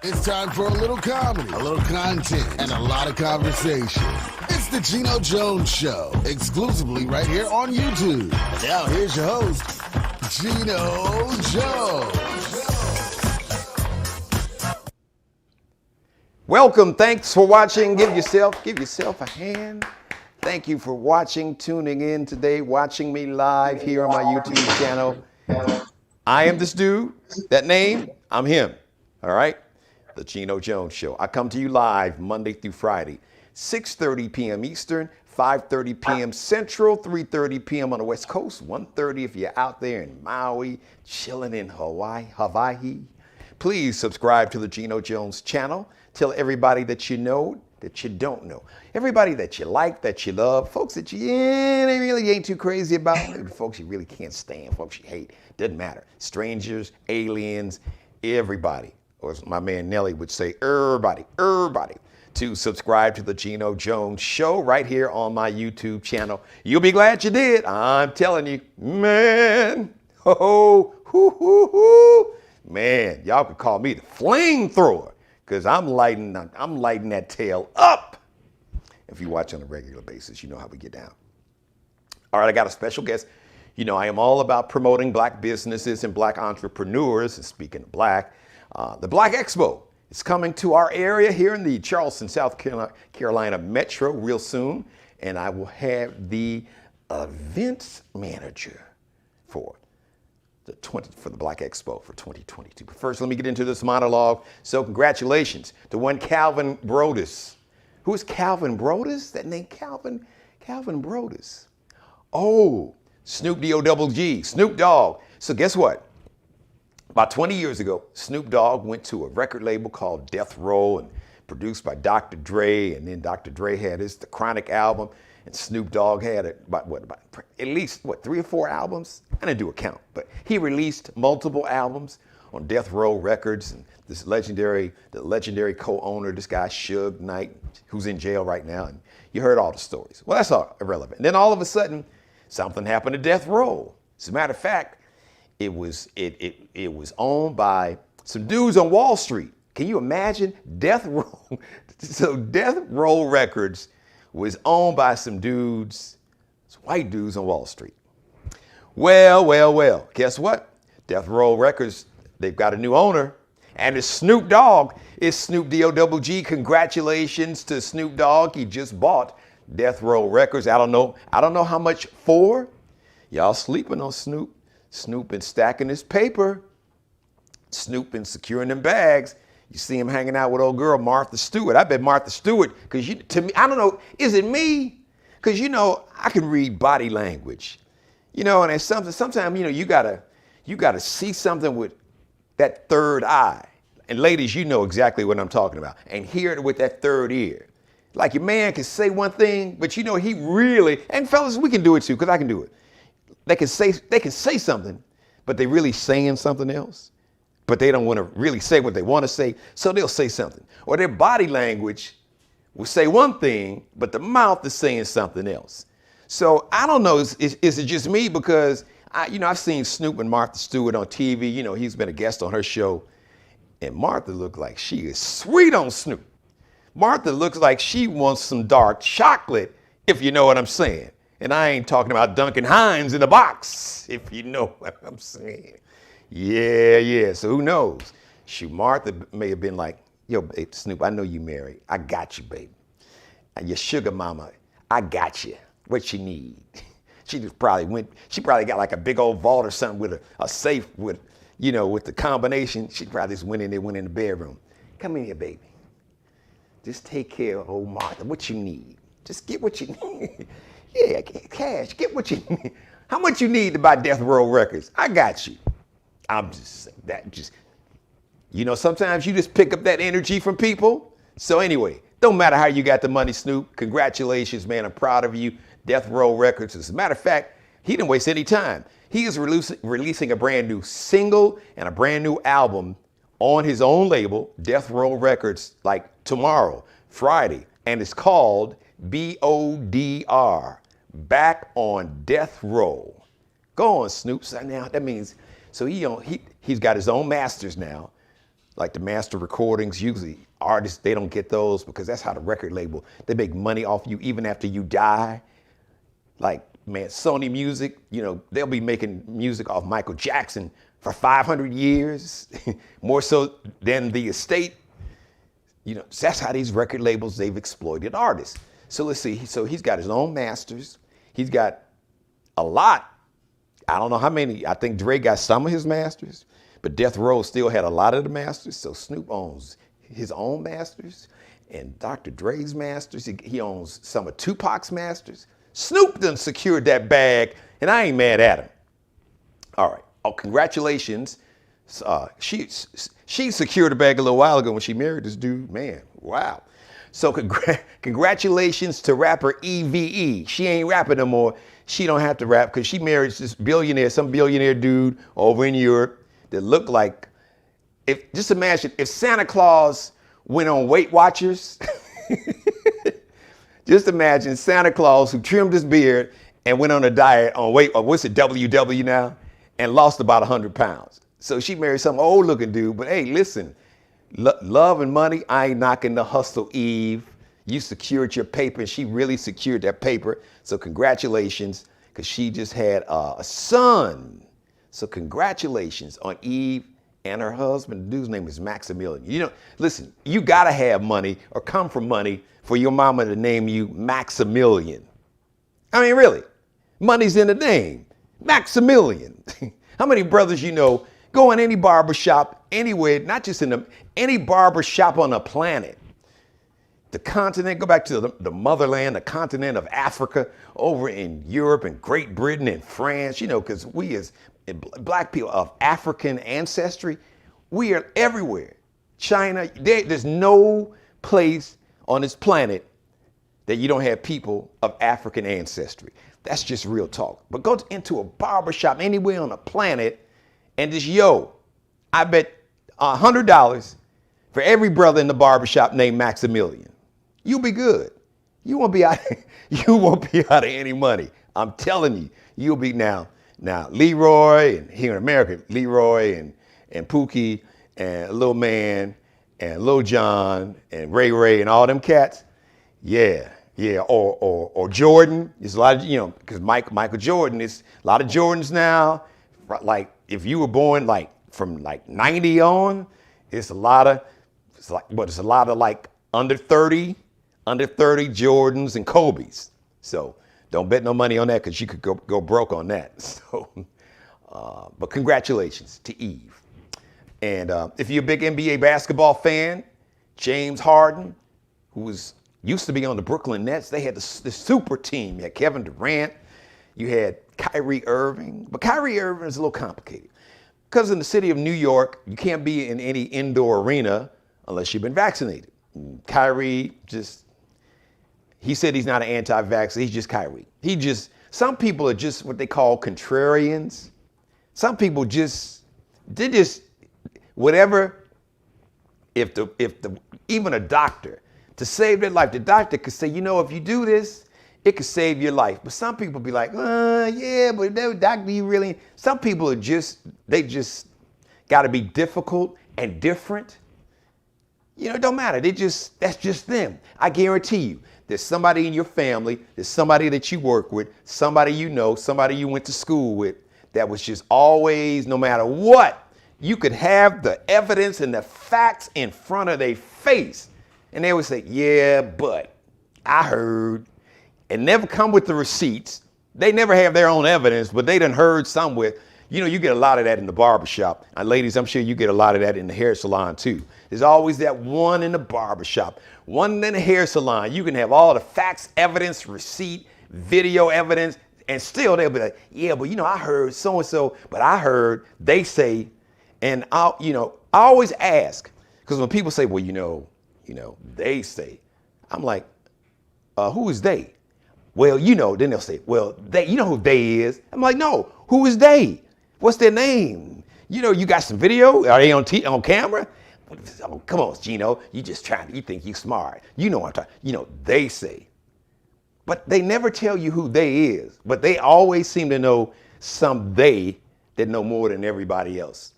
It's time for a little comedy, a little content, and a lot of conversation. It's the Geno Jones Show, exclusively right here on YouTube. And now here's your host, Geno Jones. Welcome. Thanks for watching. Give yourself a hand. Thank you for watching, tuning in today, watching me live here on my YouTube channel. I am this dude. That name, I'm him. All right? The Geno Jones Show. I come to you live Monday through Friday, 6:30 p.m. Eastern, 5:30 p.m. Central, 3:30 p.m. on the West Coast, 1:30 if you're out there in Maui, chilling in Hawaii. Please subscribe to the Geno Jones channel. Tell everybody that you know, that you don't know. Everybody that you like, that you love, folks that you they really ain't too crazy about, maybe folks you really can't stand, folks you hate, doesn't matter. Strangers, aliens, everybody. Or as my man Nelly would say, everybody, to subscribe to the Geno Jones Show right here on my YouTube channel. You'll be glad you did. I'm telling you, man. Man, y'all could call me the flamethrower because I'm lighting that tail up. If you watch on a regular basis, you know how we get down. All right, I got a special guest. You know, I am all about promoting black businesses and black entrepreneurs. And speaking of black, the Black Expo is coming to our area here in the Charleston, South Carolina metro real soon. And I will have the events manager for the Black Expo for 2022. But first, let me get into this monologue. So congratulations to one Calvin Brodus. Who is Calvin Brodus? That name Calvin Brodus. Oh, Snoop D-O-double-G, Snoop Dogg. So guess what? About 20 years ago, Snoop Dogg went to a record label called Death Row and produced by Dr. Dre. And then Dr. Dre had the Chronic album. And Snoop Dogg had about at least 3 or 4 albums? I didn't do a count, but he released multiple albums on Death Row Records. And the legendary co-owner, this guy Suge Knight, who's in jail right now. And you heard all the stories. Well, that's all irrelevant. And then all of a sudden, something happened to Death Row. As a matter of fact, it was owned by some dudes on Wall Street. Can you imagine? Death Row. So Death Row Records was owned by some dudes, some white dudes on Wall Street. Well, guess what? Death Row Records, they've got a new owner, and it's Snoop Dogg. It's Snoop D-O-double-G. Congratulations to Snoop Dogg. He just bought Death Row Records. I don't know how much for. Y'all sleeping on Snoop. Snoop been stacking his paper. Snoop been securing them bags. You see him hanging out with old girl Martha Stewart. I bet Martha Stewart, because to me, I don't know, is it me? Because I can read body language. And it's sometimes you gotta see something with that third eye. And ladies, you know exactly what I'm talking about. And hear it with that third ear. Like your man can say one thing, but he really, and fellas, we can do it too, because I can do it. They can say something, but they really saying something else. But they don't want to really say what they want to say, so they'll say something. Or their body language will say one thing, but the mouth is saying something else. So I don't know, is it just me? Because I've seen Snoop and Martha Stewart on TV. He's been a guest on her show, and Martha looked like she is sweet on Snoop. Martha looks like she wants some dark chocolate, if you know what I'm saying. And I ain't talking about Duncan Hines in the box, if you know what I'm saying. Yeah. So who knows? Martha may have been like, yo, babe, Snoop, I know you married. I got you, baby. And your sugar mama, I got you. What you need? She probably got like a big old vault or something with a safe with the combination. She probably just went in the bedroom. Come in here, baby. Just take care of old Martha. What you need? Just get what you need. Yeah, cash, get what you need. How much you need to buy Death Row Records? I got you. I'm just saying that sometimes you just pick up that energy from people. So anyway, don't matter how you got the money, Snoop. Congratulations, man. I'm proud of you. Death Row Records. As a matter of fact, he didn't waste any time. He is releasing a brand new single and a brand new album on his own label, Death Row Records, like tomorrow, Friday. And it's called BODR. Back on Death Row. Go on, Snoop. So now that means, so he's got his own masters now. like the master recordings. Usually artists, they don't get those because that's how the record label, they make money off you even after you die. Like, man, Sony Music, you know, they'll be making music off Michael Jackson for 500 years, more so than the estate. You know, so that's how these record labels, they've exploited artists. So let's see, so he's got his own masters. He's got a lot. I don't know how many. I think Dre got some of his masters, but Death Row still had a lot of the masters. So Snoop owns his own masters and Dr. Dre's masters. He owns some of Tupac's masters. Snoop done secured that bag, and I ain't mad at him. All right. Oh, congratulations. She secured a bag a little while ago when she married this dude. Man, wow. So congratulations to rapper EVE. She ain't rapping no more. She don't have to rap because she married this billionaire, some billionaire dude over in Europe that looked like, just imagine if Santa Claus went on Weight Watchers. Just imagine Santa Claus who trimmed his beard and went on a diet on what's it, WW now, and lost about 100 pounds. So she married some old looking dude, but hey, listen, love and money, I ain't knocking the hustle, Eve. You secured your paper, and she really secured that paper. So congratulations, because she just had a son. So congratulations on Eve and her husband. The dude's name is Maximilian. You know, listen, you gotta have money or come from money for your mama to name you Maximilian. I mean, really, money's in the name, Maximilian. How many brothers you know go in any barbershop anywhere, not just in any barbershop on the planet, the continent, go back to the motherland, the continent of Africa, over in Europe and Great Britain and France, you know, because we as black people of African ancestry, we are everywhere. China, there's no place on this planet that you don't have people of African ancestry. That's just real talk. But go into a barbershop anywhere on the planet and just, I bet $100 for every brother in the barbershop named Maximilian. You'll be good. You won't be out of any money. I'm telling you, you'll be now Leroy, and here in America, Leroy and Pookie and Lil Man and Lil Jon and Ray and all them cats. Yeah. Or Jordan. There's a lot of, you know, because Michael Jordan, is a lot of Jordans now. Like if you were born like from like 90 on, it's a lot of like under 30 Jordans and Kobe's. So don't bet no money on that because you could go broke on that. So, but congratulations to Eve. And if you're a big NBA basketball fan, James Harden, who used to be on the Brooklyn Nets, they had the super team. You had Kevin Durant, you had Kyrie Irving, but Kyrie Irving is a little complicated. Because in the city of New York, you can't be in any indoor arena unless you've been vaccinated. Kyrie he said he's not an anti-vaxxer, he's just Kyrie. Some people are just what they call contrarians. Some people whatever, even a doctor, to save their life, the doctor could say, if you do this, it could save your life. But some people be like, yeah, but doctor, you really, some people are they just gotta be difficult and different. It don't matter. That's just them. I guarantee you, there's somebody in your family, there's somebody that you work with, somebody you know, somebody you went to school with, that was just always, no matter what, you could have the evidence and the facts in front of their face. And they would say, yeah, but I heard, and never come with the receipts. They never have their own evidence, but they done heard somewhere. You get a lot of that in the barbershop. And ladies, I'm sure you get a lot of that in the hair salon too. There's always that one in the barbershop, one in the hair salon. You can have all the facts, evidence, receipt, video evidence, and still they'll be like, yeah, but I heard so-and-so, but I heard they say, and I always ask, because when people say, well, they say, I'm like, who is they? Well, then they'll say, well, they, who they is? I'm like, no, who is they? What's their name? You got some video? Are they on camera? Oh, come on, Geno, you think you smart. You know what I'm talking, they say. But they never tell you who they is, but they always seem to know some they that know more than everybody else.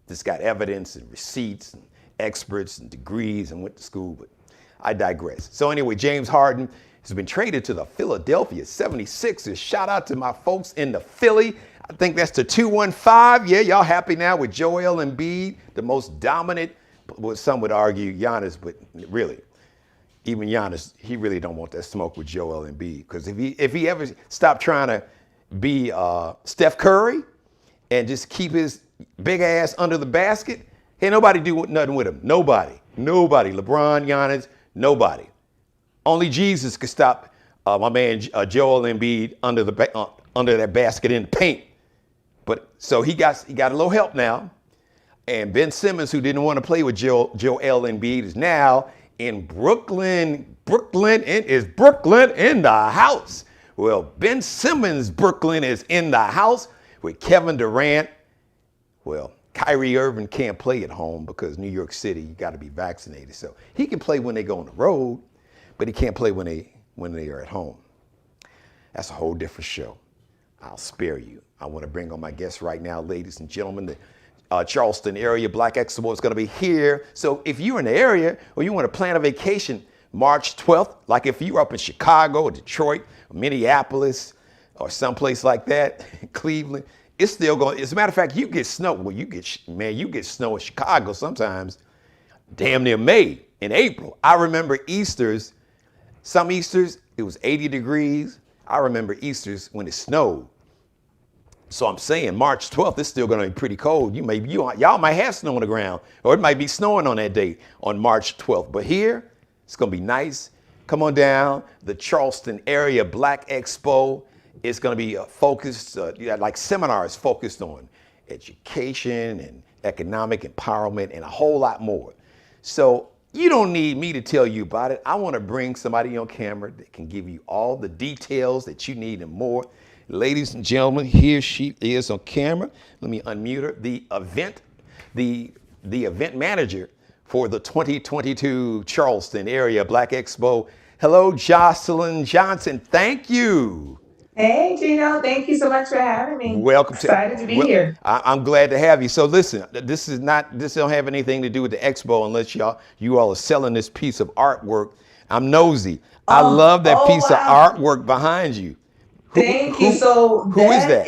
That's got evidence and receipts experts and degrees and went to school, but I digress. So anyway, James Harden has been traded to the Philadelphia 76ers. Shout out to my folks in the Philly. I think that's the 215. Yeah, y'all happy now with Joel Embiid, the most dominant, well, some would argue Giannis, but really, even Giannis, he really don't want that smoke with Joel Embiid. Because if he ever stopped trying to be Steph Curry and just keep his big ass under the basket, ain't nobody do nothing with him. Nobody. LeBron, Giannis, nobody. Only Jesus could stop my man Joel Embiid under that basket in the paint. But so he got a little help now. And Ben Simmons, who didn't want to play with Joel Embiid, is now in Brooklyn. Is Brooklyn in the house? Well, Ben Simmons' Brooklyn is in the house with Kevin Durant. Well, Kyrie Irving can't play at home because New York City, you got to be vaccinated. So he can play when they go on the road, but he can't play when they are at home. That's a whole different show. I'll spare you. I want to bring on my guests right now, ladies and gentlemen. The Charleston area Black Expo is going to be here. So if you're in the area or you want to plan a vacation March 12th, like if you're up in Chicago or Detroit or Minneapolis or someplace like that, Cleveland, it's still going. As a matter of fact, you get snow. Well, you get snow in Chicago sometimes, damn near May in April. I remember Easters, some Easters, it was 80 degrees. I remember Easters when it snowed. So I'm saying March 12th, it's still going to be pretty cold. Y'all might have snow on the ground, or it might be snowing on that day on March 12th. But here, it's going to be nice. Come on down. The Charleston area Black Expo is going to be focused, like seminars focused on education and economic empowerment and a whole lot more. So you don't need me to tell you about it. I want to bring somebody on camera that can give you all the details that you need and more. Ladies and gentlemen, here she is on camera. Let me unmute her. The event manager for the 2022 Charleston area Black Expo. Hello, Joselyn Johnson. Thank you. Hey, Geno. Thank you so much for having me. Welcome. Excited to be here. I'm glad to have you. So listen, this don't have anything to do with the expo unless you all are selling this piece of artwork. I'm nosy. I love that piece of artwork behind you. Thank you. So who is that?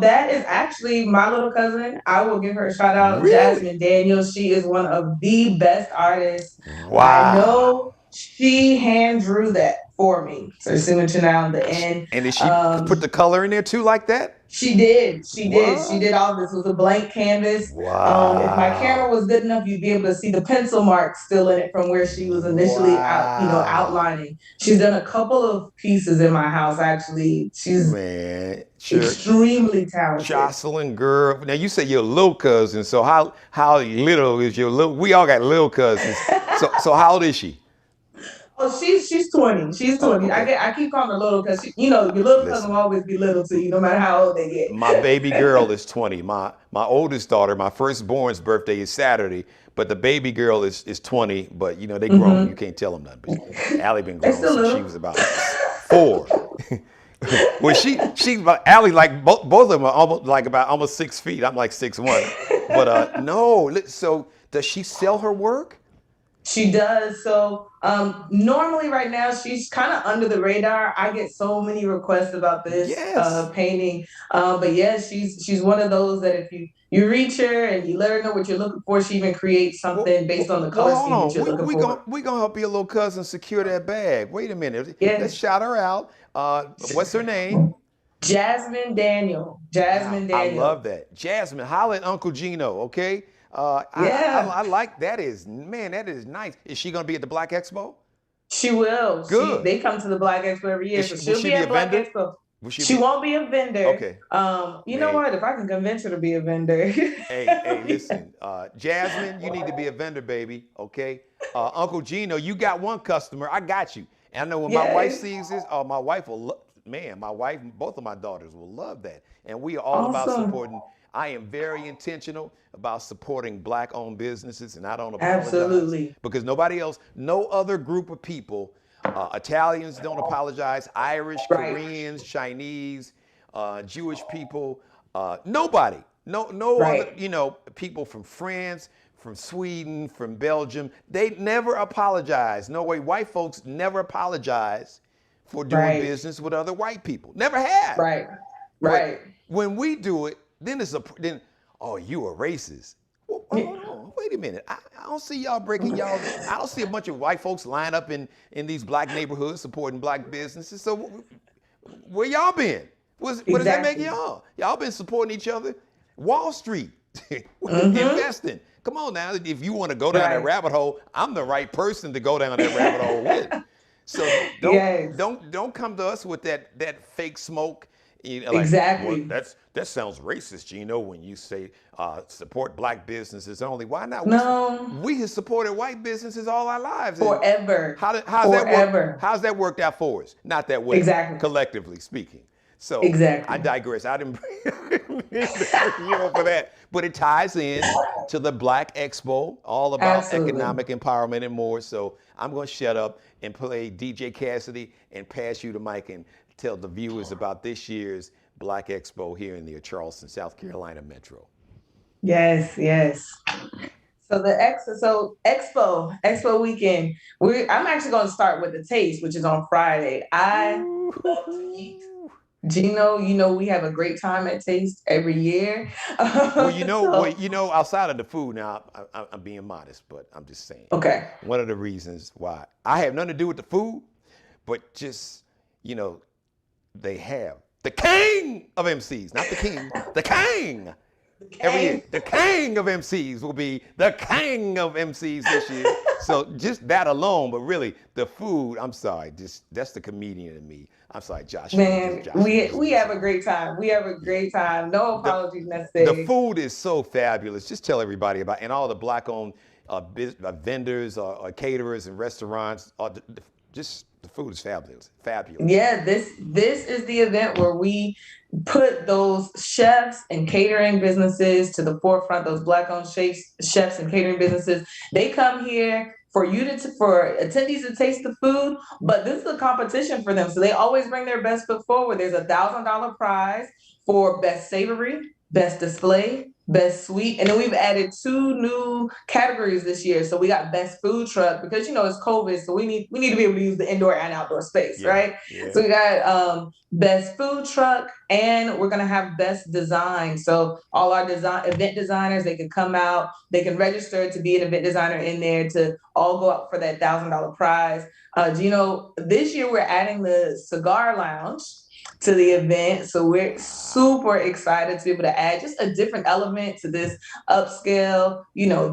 That is actually my little cousin. I will give her a shout out. Really? Jasmine Daniels. She is one of the best artists. Wow. I know. She hand drew that for me. So see what you now in the end. And did she put the color in there too like that? She did. She did all this. It was a blank canvas. Wow. If my camera was good enough, you'd be able to see the pencil marks still in it from where she was initially outlining. She's done a couple of pieces in my house, actually. She's extremely talented. Joselyn, girl. Now you say you're a little cousin. So how little is your little? We all got little cousins. So how old is she? Oh, she's 20. She's 20. Okay. I keep calling her little because your little cousin will always be little to you, no matter how old they get. My baby girl is 20. My oldest daughter, my firstborn's birthday is Saturday, but the baby girl is 20. But they grown. You can't tell them nothing. But Allie been grown since she was about 4. Well, Allie, like both of them are almost 6 feet. I'm like 6'1". But no. So does she sell her work? She does. So normally right now she's kind of under the radar. I get so many requests about this painting. But yes, she's one of those that if you reach her and you let her know what you're looking for, she even creates something based on the color scheme that you're looking for. We're going to help your little cousin secure that bag. Wait a minute. Yes. Let's shout her out. What's her name? Jasmine Daniel. I love that. Jasmine, holla at Uncle Geno, okay? I like that. That is nice. Is she going to be at the Black Expo? She will. Good. They come to the Black Expo every year. She'll be at Black Expo. She won't be a vendor. Okay. You know what? If I can convince her to be a vendor. hey, listen. Jasmine, you need to be a vendor, baby. Okay. Uncle Geno, you got one customer. I got you. And I know when my wife sees this, my wife will. Both of my daughters will love that. And we are all about supporting. I am very intentional about supporting Black-owned businesses, and I don't apologize. Absolutely. Because no other group of people, Italians don't apologize, Irish, Koreans, Chinese, Jewish people, nobody. No other, people from France, from Sweden, from Belgium. They never apologize. No way. White folks never apologize for doing business with other white people. Never have. Right. But when we do it, then oh, you a racist. Well, hold on, wait a minute. I don't see y'all breaking y'all. I don't see a bunch of white folks line up in these black neighborhoods supporting black businesses. So where y'all been? What does that make y'all? Y'all been supporting each other. Wall Street, investing. Come on now, if you want to go down that rabbit hole, I'm the right person to go down that rabbit hole with. So don't come to us with that fake smoke. Exactly. Well, that sounds racist, Geno, when you say support black businesses only. Why not? No. We have supported white businesses all our lives. Forever. How's that work? How's that worked out for us? Not that way. Exactly. Collectively speaking. So exactly. I digress. I didn't bring for that. But it ties in to the Black Expo, all about economic empowerment and more. So I'm going to shut up and play DJ Cassidy and pass you the mic and tell the viewers about this year's Black Expo here in the Charleston, South Carolina metro. Yes. So the Expo weekend. I'm actually going to start with the taste, which is on Friday. I love to eat. Geno, we have a great time at Taste every year. Well, outside of the food, now I'm being modest, but I'm just saying. Okay. One of the reasons why I have nothing to do with the food, but just they have the king of MCs, not the king, the king. Every year, the king of MCs will be the king of MCs this year. So just that alone, but really the food, I'm sorry, that's the comedian in me. I'm sorry, Josh. Man, we have a great time. We have a great time. No apologies necessary. The food is so fabulous. Just tell everybody about, and all the black-owned vendors or caterers and restaurants. The food is fabulous. Yeah, this is the event where we put those chefs and catering businesses to the forefront. Those black-owned chefs and catering businesses. They come here for attendees to taste the food, but this is a competition for them. So they always bring their best foot forward. There's a $1,000 prize for best savory, best display, best sweet, and then we've added 2 new categories this year. So we got best food truck because it's COVID, so we need to be able to use the indoor and outdoor space, right? Yeah. So we got best food truck, and we're gonna have best design. So all our event designers, they can come out, they can register to be an event designer in there to all go out for that $1,000 prize. Geno, this year we're adding the cigar lounge to the event. So we're super excited to be able to add just a different element to this upscale,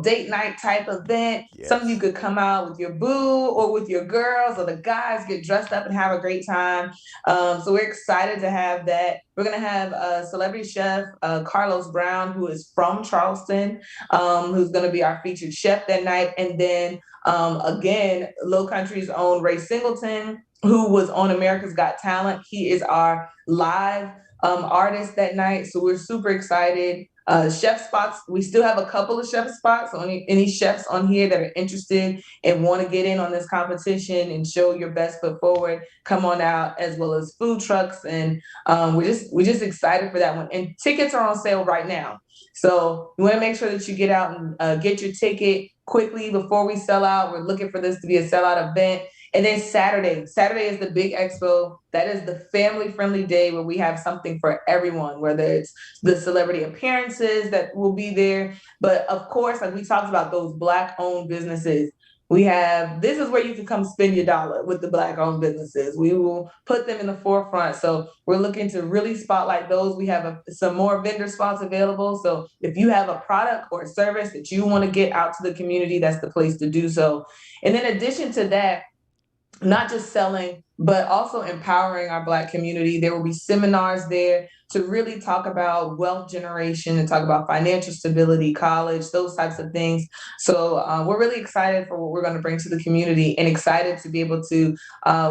date night type event. Yes. Something you could come out with your boo or with your girls, or the guys get dressed up and have a great time. So we're excited to have that. We're going to have a celebrity chef, Carlos Brown, who is from Charleston, who's going to be our featured chef that night. And then again, Low Country's own Ray Singleton, who was on America's Got Talent. He is our live artist that night. So we're super excited. Chef spots, we still have a couple of chef spots. So any chefs on here that are interested and want to get in on this competition and show your best foot forward, come on out, as well as food trucks. And we're just excited for that one. And tickets are on sale right now. So you want to make sure that you get out and get your ticket quickly before we sell out. We're looking for this to be a sellout event. And then Saturday is the big expo. That is the family-friendly day where we have something for everyone, whether it's the celebrity appearances that will be there. But of course, like we talked about, those Black-owned businesses. This is where you can come spend your dollar with the Black-owned businesses. We will put them in the forefront. So we're looking to really spotlight those. We have some more vendor spots available. So if you have a product or a service that you want to get out to the community, that's the place to do so. And in addition to that, not just selling, but also empowering our Black community. There will be seminars there to really talk about wealth generation and talk about financial stability, college, those types of things. So we're really excited for what we're going to bring to the community, and excited to be able to,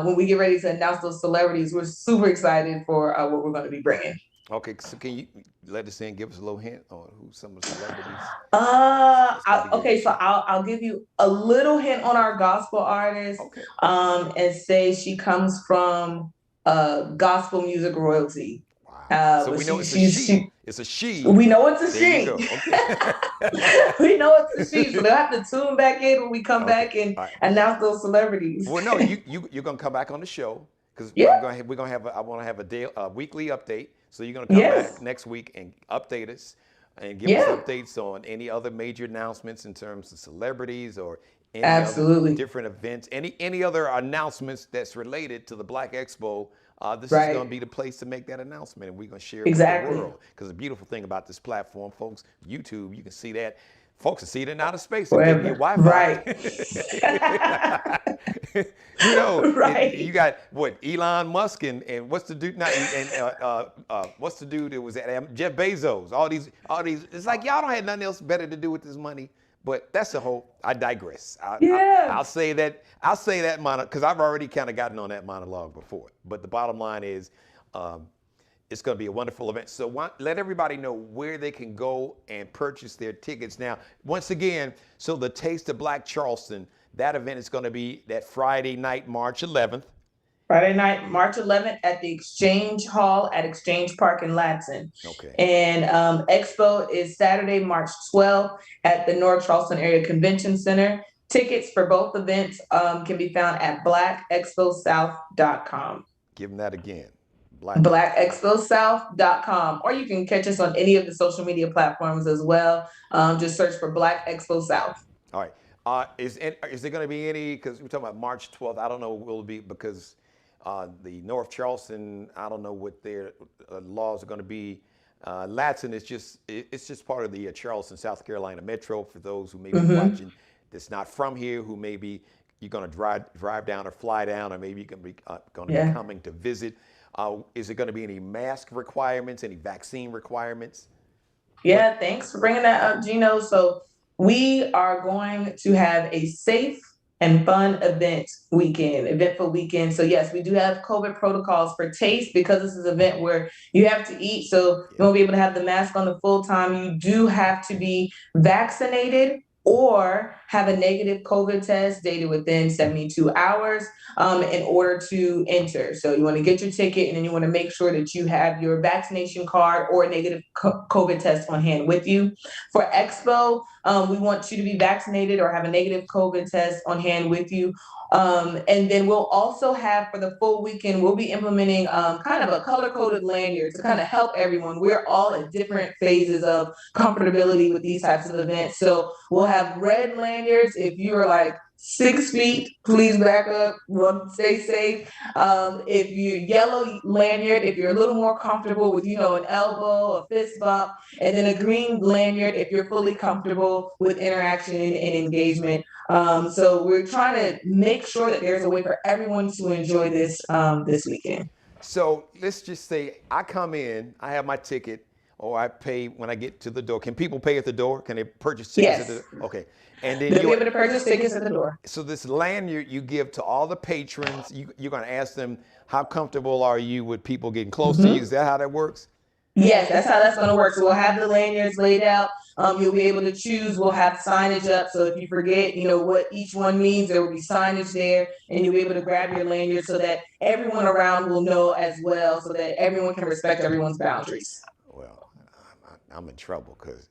when we get ready to announce those celebrities, we're super excited for what we're going to be bringing. Okay, so can you let us in, give us a little hint on who some of the celebrities? So I'll give you a little hint on our gospel artist. Okay. And say she comes from gospel music royalty. So we know it's a she. It's a she. We know it's a she. There you go. Okay. We know it's a she. So they'll have to tune back in when we come back and announce those celebrities. Well, no, you're gonna come back on the show because we're gonna have I want to have a weekly update. So you're gonna come back next week and update us and give us updates on any other major announcements in terms of celebrities or any other different events, any other announcements that's related to the Black Expo. This is going to be the place to make that announcement, and we're going to share it with the world. Because the beautiful thing about this platform, folks, YouTube, you can see that. Folks can see it in outer space. If they get Wi-Fi. You got what Elon Musk and what's the dude? What's the dude that was at Jeff Bezos? All these. It's like y'all don't have nothing else better to do with this money. But that's a whole. I digress. I'll say that because I've already kind of gotten on that monologue before. But the bottom line is, it's going to be a wonderful event. So let everybody know where they can go and purchase their tickets. Now, once again, so the Taste of Black Charleston, that event is going to be that Friday night, March 11th. Friday night, March 11th at the Exchange Hall at Exchange Park in Ladson. Okay. And Expo is Saturday, March 12th at the North Charleston Area Convention Center. Tickets for both events can be found at blackexposouth.com. Give them that again. blackexposouth.com. Or you can catch us on any of the social media platforms as well. Just search for Black Expo South. All right. Is there going to be any, because we're talking about March 12th, I don't know will it be because the North Charleston, I don't know what their laws are going to be. Ladson is it's just part of the Charleston, South Carolina metro for those who may be watching that's not from here, who maybe you're going to drive down or fly down, or maybe you're going to be coming to visit. Is there going to be any mask requirements, any vaccine requirements? Yeah, thanks for bringing that up, Geno. So we are going to have a safe and fun eventful weekend. So yes, we do have COVID protocols for taste because this is an event where you have to eat. So you won't be able to have the mask on the full time. You do have to be vaccinated or have a negative COVID test dated within 72 hours in order to enter. So you want to get your ticket and then you want to make sure that you have your vaccination card or a negative COVID test on hand with you. For Expo, we want you to be vaccinated or have a negative COVID test on hand with you. And then we'll also have for the full weekend, we'll be implementing kind of a color-coded lanyard to kind of help everyone. We're all at different phases of comfortability with these types of events. So we'll have red lanyards. If you're like 6 feet, please back up, stay safe. If you're yellow lanyard, if you're a little more comfortable with, an elbow, a fist bump, and then a green lanyard if you're fully comfortable with interaction and engagement. So we're trying to make sure that there's a way for everyone to enjoy this weekend. So let's just say I come in, I have my ticket, or I pay when I get to the door. Can people pay at the door? Can they purchase tickets at the door? Okay. And then they'll be able to purchase tickets at the door. So this lanyard you give to all the patrons, you're going to ask them, how comfortable are you with people getting close to you? Is that how that works? Yes, that's how that's going to work. So we'll have the lanyards laid out. You'll be able to choose. We'll have signage up. So if you forget, what each one means, there will be signage there, and you'll be able to grab your lanyard so that everyone around will know as well, so that everyone can respect everyone's boundaries. Well, I'm in trouble because,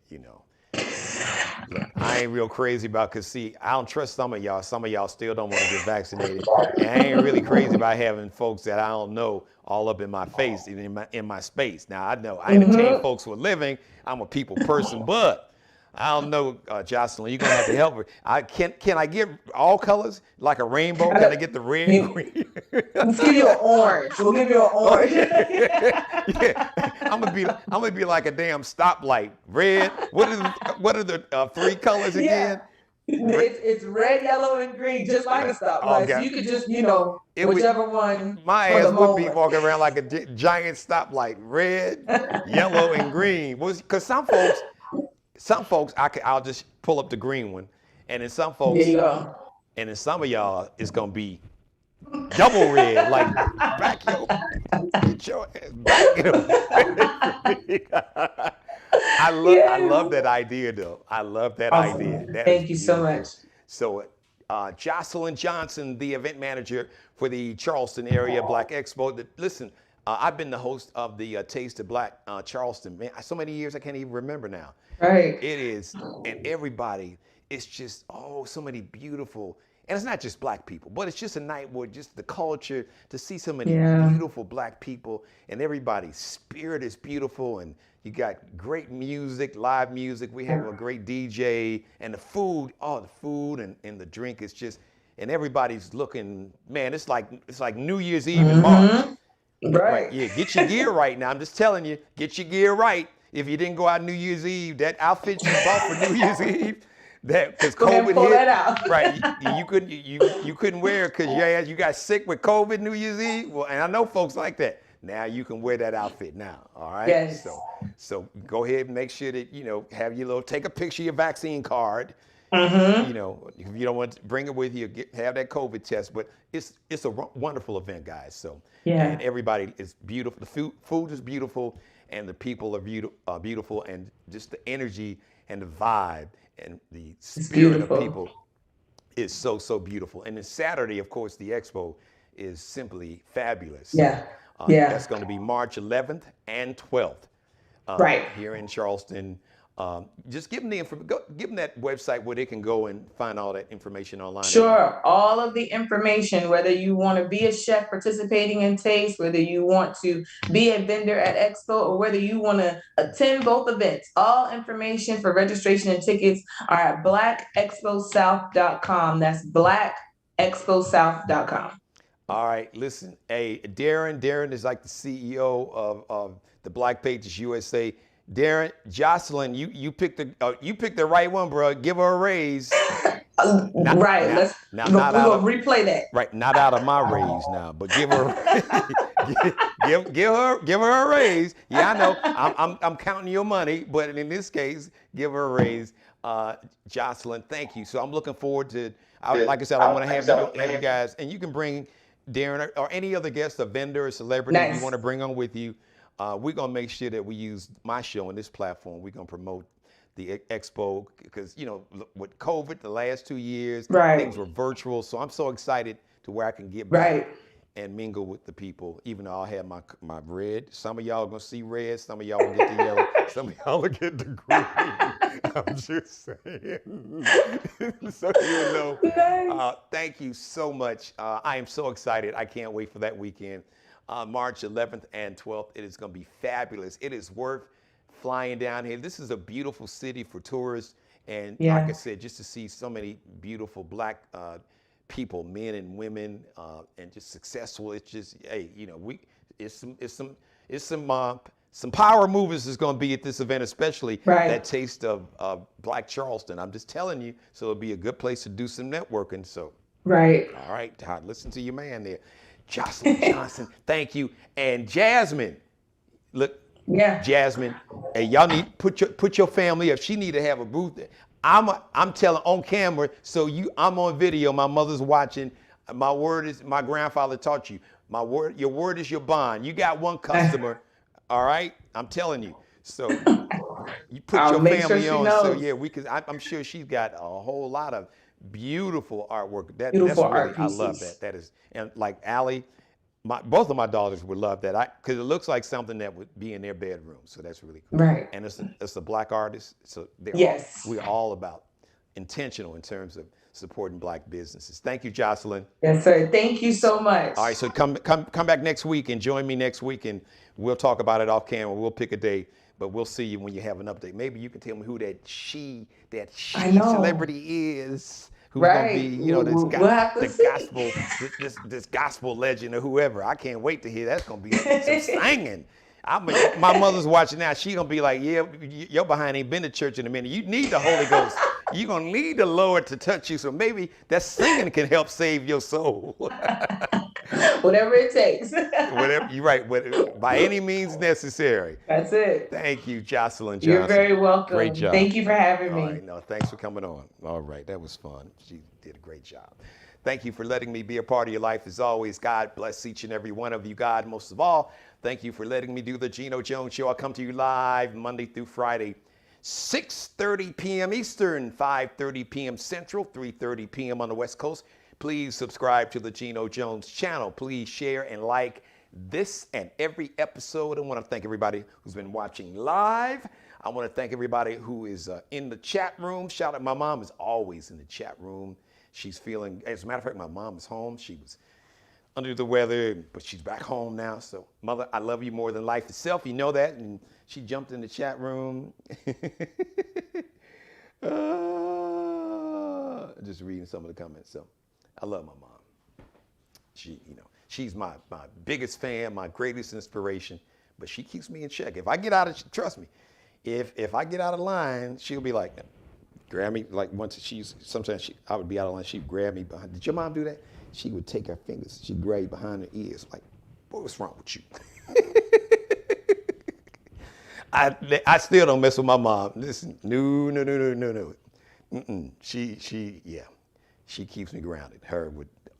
look, I ain't real crazy about, because see, I don't trust some of y'all. Some of y'all still don't want to get vaccinated. And I ain't really crazy about having folks that I don't know all up in my face, in my space. Now, I know I entertain folks for a living. I'm a people person, but I don't know, Joselyn, you're going to have to help her. Can I get all colors, like a rainbow? Can I get the red and green? Let's give you an orange. We'll give you an orange. Yeah. I'm gonna be like a damn stoplight. Red. What are the 3 colors again? It's red, yellow, and green, just like a stoplight. Okay. So you could just, whichever one. My ass would be walking around like a giant stoplight, red, yellow, and green. Because some folks, I'll just pull up the green one, and then some folks, there you go. And then some of y'all, it's gonna be double red, like back your ass back. I love that idea, though. I love that idea. Thank you so much. So, Joselyn Johnson, the event manager for the Charleston area Black Expo. Listen, I've been the host of the Taste of Black Charleston. Man, so many years I can't even remember now. Right. It is, and everybody, it's just, so many beautiful, and it's not just black people, but it's just a night where just the culture, to see so many beautiful black people, and everybody's spirit is beautiful, and you got great music, live music. We have a great DJ, and the food, the food and the drink is just, and everybody's looking, man, it's like New Year's Eve in March. Right. Yeah, get your gear right now. I'm just telling you, get your gear right. If you didn't go out New Year's Eve, that outfit you bought for New Year's Eve, that because COVID pull hit, that out. right? You couldn't wear it because you got sick with COVID New Year's Eve. Well, and I know folks like that. Now you can wear that outfit now. All right. Yes. So go ahead and make sure that have your take a picture of your vaccine card. Mm-hmm. If you don't want to bring it with you, have that COVID test. But it's a wonderful event, guys. So and everybody is beautiful. The food is beautiful, and the people are beautiful, and just the energy and the vibe and the spirit of people is so beautiful. And then Saturday, of course, the Expo is simply fabulous. That's going to be March 11th and 12th. Here in Charleston. Just give them give them that website where they can go and find all that information online. Sure. All of the information, whether you want to be a chef participating in Taste, whether you want to be a vendor at Expo, or whether you want to attend both events, all information for registration and tickets are at blackexposouth.com. That's blackexposouth.com. All right, listen, hey, Darren is like the CEO of the Black Pages USA. Darren, Joselyn, you picked the right one, bro. Give her a raise. We'll replay that. Right, not out of my raise now, but give her give her a raise. Yeah, I know. I'm counting your money, but in this case, give her a raise. Joselyn, thank you. So I'm looking forward to. Like I said, I want to have you guys, and you can bring Darren or any other guest, a vendor, a celebrity you want to bring on with you. We're going to make sure that we use my show and this platform. We're going to promote the Expo because, with COVID, the last 2 years, things were virtual. So I'm so excited to where I can get back and mingle with the people, even though I'll have my red. Some of y'all are going to see red. Some of y'all will get the yellow. Some of y'all will get the green. I'm just saying. So thank you so much. I am so excited. I can't wait for that weekend. March 11th and 12th. It is going to be fabulous. It is worth flying down here. This is a beautiful city for tourists. And like I said, just to see so many beautiful black people, men and women, and just successful. It's just, hey, it's some power movers is going to be at this event, especially that Taste of Black Charleston. I'm just telling you, so it'll be a good place to do some networking. So, all right, listen to your man there. Joselyn Johnson, thank you. And Jasmine, look, Jasmine, hey, y'all need put your family up. She need to have a booth. I'm telling on camera, so I'm on video. My mother's watching. My word is my grandfather taught you. Your word is your bond. You got one customer, all right? I'm telling you. So you put your family on. So I'm sure she's got a whole lot of beautiful artwork. That's really, I love that. That is, and like Allie, both of my daughters would love that. Because it looks like something that would be in their bedroom. So that's really cool. And it's a black artist. So we're all about intentional in terms of supporting black businesses. Thank you, Joselyn. Yes, sir. Thank you so much. All right, so come back next week and join me next week, and we'll talk about it off camera. We'll pick a day. But we'll see you when you have an update. Maybe you can tell me who that she celebrity is. Who's gonna be, this gospel legend or whoever. I can't wait to hear. That's gonna be some singing. My mother's watching now. She gonna be like, yeah, your behind ain't been to church in a minute. You need the Holy Ghost. You're gonna need the Lord to touch you. So maybe that singing can help save your soul. Whatever it takes. Whatever you're right. By any means necessary. That's it. Thank you, Joselyn Johnson. You're very welcome. Great job. Thank you for having me. All right, no, thanks for coming on. All right, that was fun. She did a great job. Thank you for letting me be a part of your life. As always, God bless each and every one of you. God, most of all, thank you for letting me do the Geno Jones Show. I come to you live Monday through Friday, 6:30 p.m. Eastern, 5:30 p.m. Central, 3:30 p.m. on the West Coast. Please subscribe to the Geno Jones channel. Please share and like this and every episode. I want to thank everybody who's been watching live. I want to thank everybody who is in the chat room. Shout out, my mom is always in the chat room. She's feeling, as a matter of fact, my mom is home. She was under the weather, but she's back home now. So, Mother, I love you more than life itself. You know that. And she jumped in the chat room. Just reading some of the comments. So, I love my mom. She's my biggest fan, my greatest inspiration, but she keeps me in check. If I get out of, trust me, if I get out of line, she'll be like, grab me, like sometimes I would be out of line, she'd grab me behind. Did your mom do that? She would take her fingers, she'd grab you behind her ears, like, boy, what's wrong with you? I still don't mess with my mom. Listen, no. She keeps me grounded.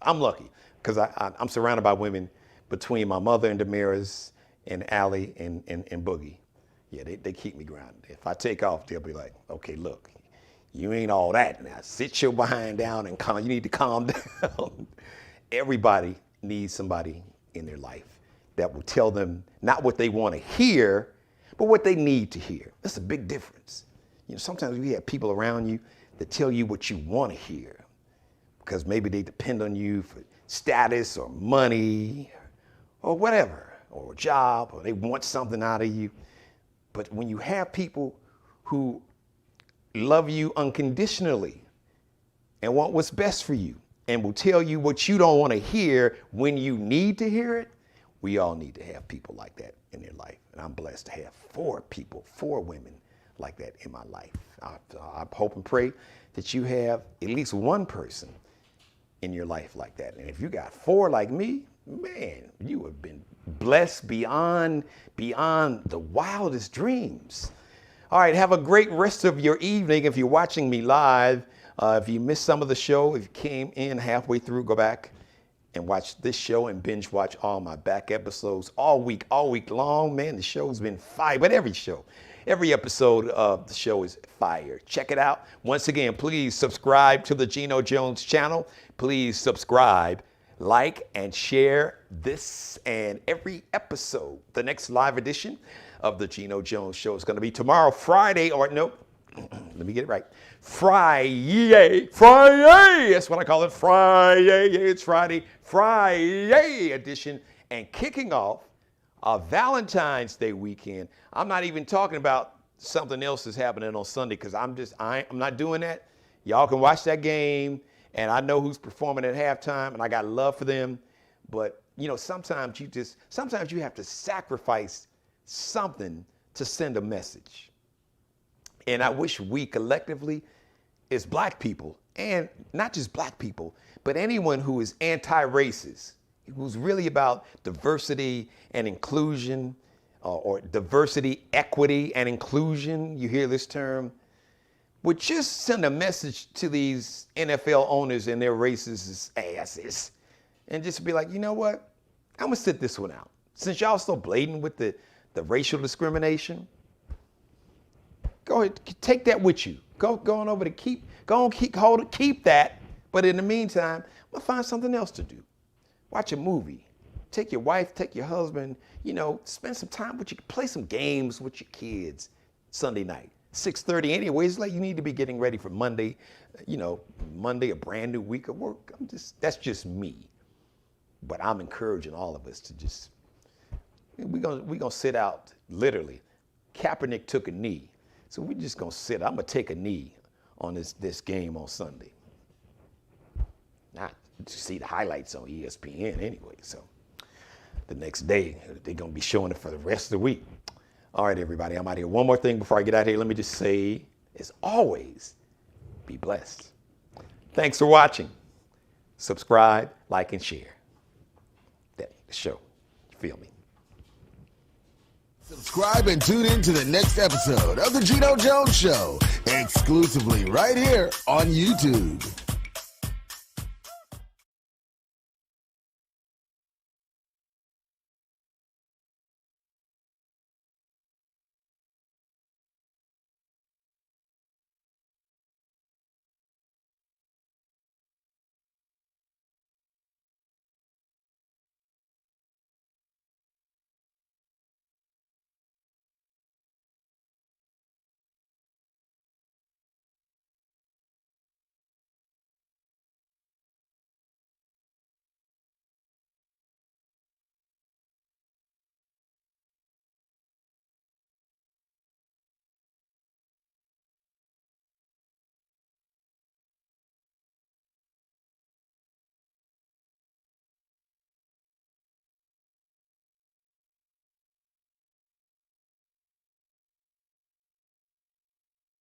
I'm lucky because I'm surrounded by women between my mother and Damaris and Allie and Boogie. Yeah, they keep me grounded. If I take off, they'll be like, okay, look, you ain't all that now. Sit your behind down and you need to calm down. Everybody needs somebody in their life that will tell them not what they want to hear, but what they need to hear. That's a big difference. Sometimes we have people around you that tell you what you want to hear because maybe they depend on you for status or money or whatever, or a job, or they want something out of you. But when you have people who love you unconditionally and want what's best for you and will tell you what you don't want to hear when you need to hear it, we all need to have people like that in their life. And I'm blessed to have 4 women like that in my life. I hope and pray that you have at least one person in your life like that. And if you got 4 like me, man, you have been blessed beyond the wildest dreams. All right, have a great rest of your evening. If you're watching me live, if you missed some of the show, if you came in halfway through, go back and watch this show and binge watch all my back episodes all week long. Man, the show's been fire, but every episode of the show is fire. Check it out. Once again, please subscribe to the Geno Jones channel. Please subscribe, like, and share this and every episode. The next live edition of the Geno Jones Show is going to be tomorrow, Friday, or nope, let me get it right. Friday. That's what I call it. Friday. Yeah, it's Friday. Friday edition. And kicking off our Valentine's Day weekend. I'm not even talking about something else that's happening on Sunday because I'm not doing that. Y'all can watch that game, and I know who's performing at halftime, and I got love for them. But sometimes you have to sacrifice something to send a message. And I wish we collectively, as black people, and not just black people, but anyone who is anti-racist, who's really about diversity and inclusion, or diversity, equity, and inclusion, you hear this term, would just send a message to these NFL owners and their racist asses and just be like, you know what? I'm going to sit this one out. Since y'all so blatant with the racial discrimination, go ahead, take that with you. Go on over to keep that. But in the meantime, we'll find something else to do. Watch a movie. Take your wife, take your husband, spend some time with you. Play some games with your kids Sunday night. 6:30 anyways, like you need to be getting ready for Monday, Monday, a brand new week of work. That's just me. But I'm encouraging all of us to we're gonna sit out, literally. Kaepernick took a knee. So we're just gonna sit. I'm gonna take a knee on this game on Sunday. Not to see the highlights on ESPN anyway. So the next day they're gonna be showing it for the rest of the week. All right, everybody, I'm out here. One more thing before I get out of here. Let me just say, as always, be blessed. Thanks for watching. Subscribe, like, and share. That show. You feel me? Subscribe and tune in to the next episode of The Geno Jones Show, exclusively right here on YouTube.